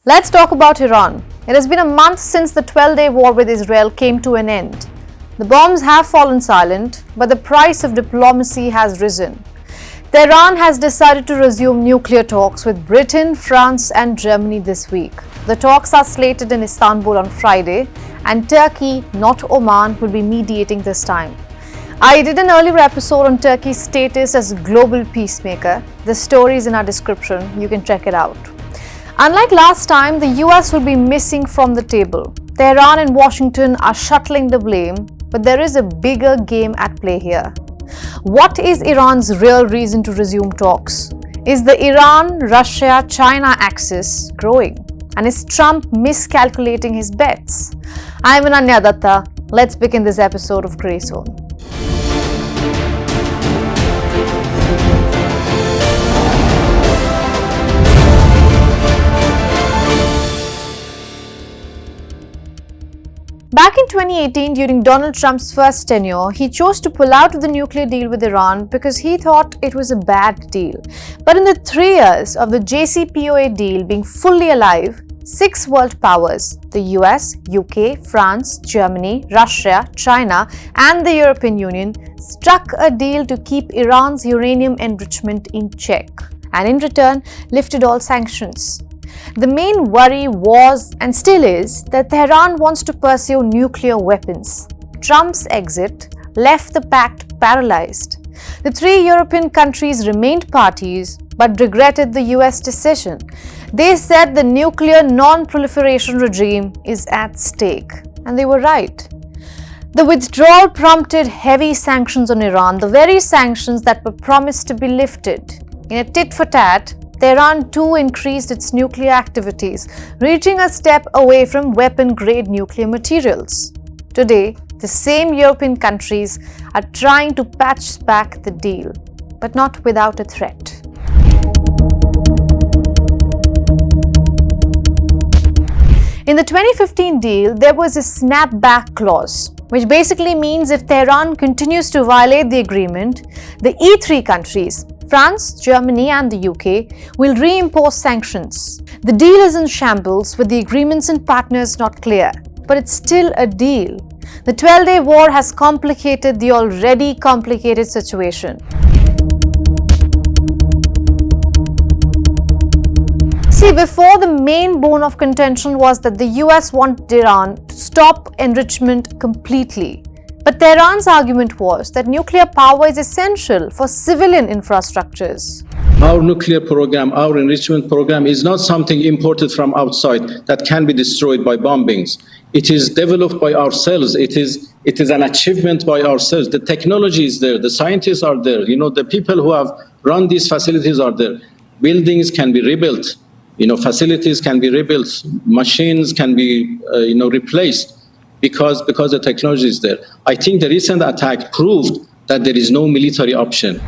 Let's talk about Iran. It has been a month since the 12-day war with Israel came to an end. The bombs have fallen silent, but the price of diplomacy has risen. Tehran has decided to resume nuclear talks with Britain, France and Germany this week. The talks are slated in Istanbul on Friday, and Turkey, not Oman, will be mediating this time. I did an earlier episode on Turkey's status as a global peacemaker. The story is in our description. You can check it out. Unlike last time, the US will be missing from the table. Tehran and Washington are shuttling the blame, but there is a bigger game at play here. What is Iran's real reason to resume talks? Is the Iran-Russia-China axis growing? And is Trump miscalculating his bets? I'm Ananya Datta. Let's begin this episode of Grey Zone. Back in 2018, during Donald Trump's first tenure, he chose to pull out of the nuclear deal with Iran because he thought it was a bad deal. But in the 3 years of the JCPOA deal being fully alive, 6 world powers, the US, UK, France, Germany, Russia, China, and the European Union, struck a deal to keep Iran's uranium enrichment in check, and in return, lifted all sanctions. The main worry was, and still is, that Tehran wants to pursue nuclear weapons. Trump's exit left the pact paralyzed. The 3 European countries remained parties, but regretted the US decision. They said the nuclear non-proliferation regime is at stake, and they were right. The withdrawal prompted heavy sanctions on Iran, the very sanctions that were promised to be lifted. In a tit-for-tat, Tehran too increased its nuclear activities, reaching a step away from weapon-grade nuclear materials. Today, the same European countries are trying to patch back the deal, but not without a threat. In the 2015 deal, there was a Snapback Clause, which basically means if Tehran continues to violate the agreement, the E3 countries, France, Germany and the UK, will reimpose sanctions. The deal is in shambles with the agreements and partners not clear, but it's still a deal. The 12-day war has complicated the already complicated situation. See, before, the main bone of contention was that the US wanted Iran to stop enrichment completely. But Tehran's argument was that nuclear power is essential for civilian infrastructures. Our nuclear program, our enrichment program is not something imported from outside that can be destroyed by bombings. It is developed by ourselves. It is an achievement by ourselves. The technology is there. The scientists are there. The people who have run these facilities are there. Buildings can be rebuilt. Facilities can be rebuilt. Machines can be, replaced. Because the technology is there. I think the recent attack proved that there is no military option.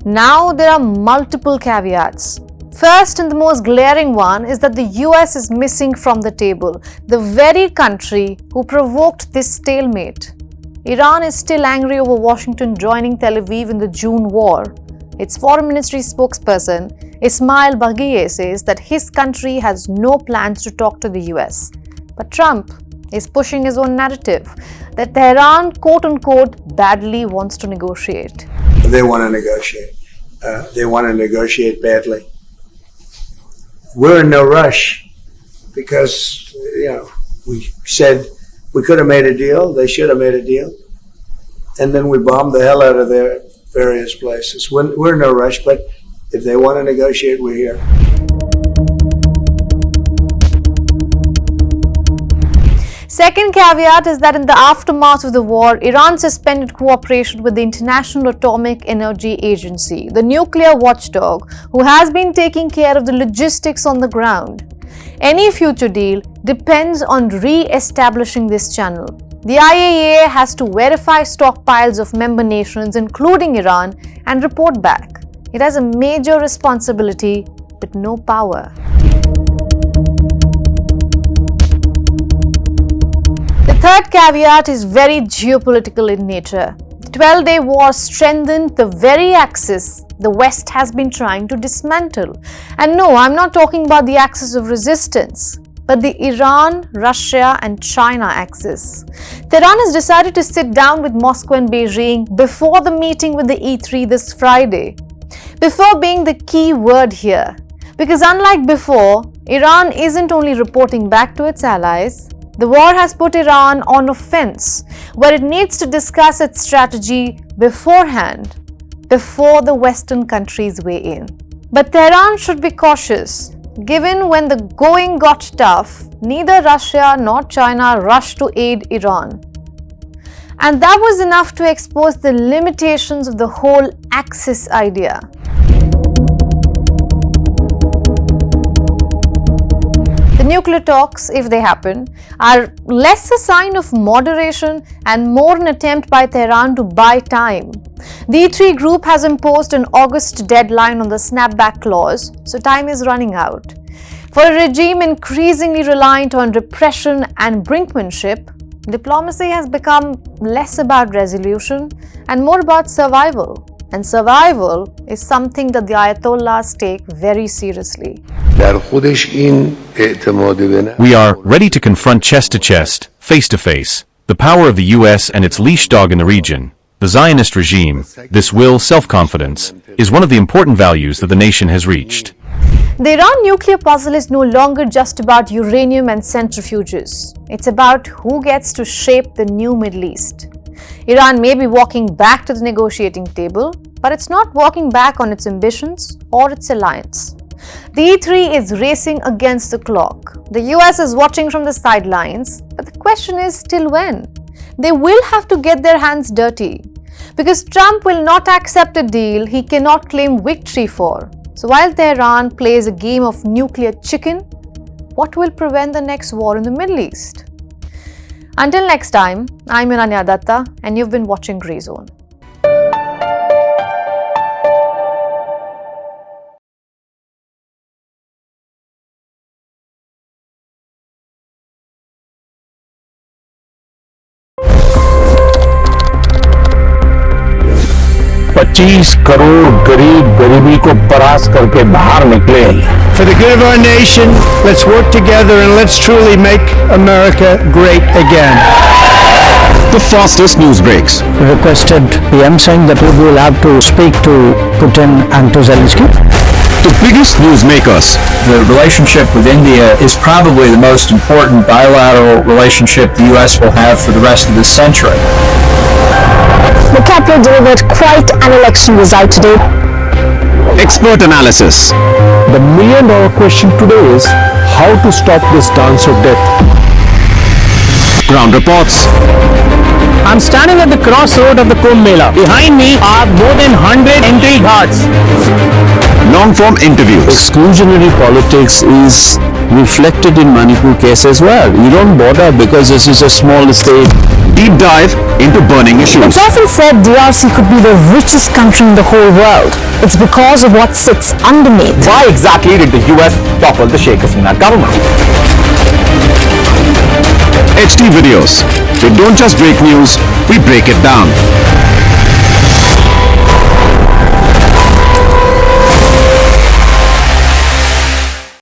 Now there are multiple caveats. First and the most glaring one is that the US is missing from the table, the very country who provoked this stalemate. Iran is still angry over Washington joining Tel Aviv in the June war. Its foreign ministry spokesperson, Ismail Baghouti, says that his country has no plans to talk to the US. But Trump is pushing his own narrative that Tehran, quote-unquote, badly wants to negotiate. They want to negotiate. They want to negotiate badly. We're in no rush because, we said we could have made a deal. They should have made a deal. And then we bombed the hell out of their various places. We're in no rush, but if they want to negotiate, we're here. Second caveat is that in the aftermath of the war, Iran suspended cooperation with the International Atomic Energy Agency, the nuclear watchdog, who has been taking care of the logistics on the ground. Any future deal depends on re-establishing this channel. The IAEA has to verify stockpiles of member nations, including Iran, and report back. It has a major responsibility, but no power. The third caveat is very geopolitical in nature. The 12-day war strengthened the very axis the West has been trying to dismantle. And no, I'm not talking about the axis of resistance, but the Iran, Russia and China axis. Tehran has decided to sit down with Moscow and Beijing before the meeting with the E3 this Friday. Before being the key word here, because unlike before, Iran isn't only reporting back to its allies. The war has put Iran on offense, where it needs to discuss its strategy beforehand, before the Western countries weigh in. But Tehran should be cautious, given when the going got tough, neither Russia nor China rushed to aid Iran. And that was enough to expose the limitations of the whole Axis idea. The nuclear talks, if they happen, are less a sign of moderation and more an attempt by Tehran to buy time. The E3 group has imposed an August deadline on the Snapback Clause, so time is running out. For a regime increasingly reliant on repression and brinkmanship, diplomacy has become less about resolution and more about survival. And survival is something that the Ayatollahs take very seriously. We are ready to confront chest to chest, face to face, the power of the US and its leash dog in the region, the Zionist regime. This will, self-confidence, is one of the important values that the nation has reached. The Iran nuclear puzzle is no longer just about uranium and centrifuges. It's about who gets to shape the new Middle East. Iran may be walking back to the negotiating table, but it's not walking back on its ambitions or its alliance. The E3 is racing against the clock. The US is watching from the sidelines, but the question is till when? They will have to get their hands dirty, because Trump will not accept a deal he cannot claim victory for. So while Tehran plays a game of nuclear chicken, what will prevent the next war in the Middle East? Until next time, I'm Ananya Datta and you've been watching Grey Zone. $25 crore गरीब गरीबी को परास्त करके बाहर निकले. For the good of our nation, let's work together and let's truly make America great again. The fastest news breaks. Requested PM saying that we will have to speak to Putin and to Zelensky. The biggest newsmakers. The relationship with India is probably the most important bilateral relationship the US will have for the rest of this century. The capital delivered quite an election result today. Expert analysis. The million-dollar question today is how to stop this dance of death. Ground reports. I'm standing at the crossroad of the Kumbh Mela. Behind me are more than 100 entry guards. Long-form interviews. Exclusionary politics is reflected in Manipur case as well. You don't bother because this is a small state. Deep dive into burning issues. It's often said DRC could be the richest country in the whole world. It's because of what sits underneath. Why exactly did the US topple the Sheikh Hasina government? HD videos. We don't just break news, we break it down.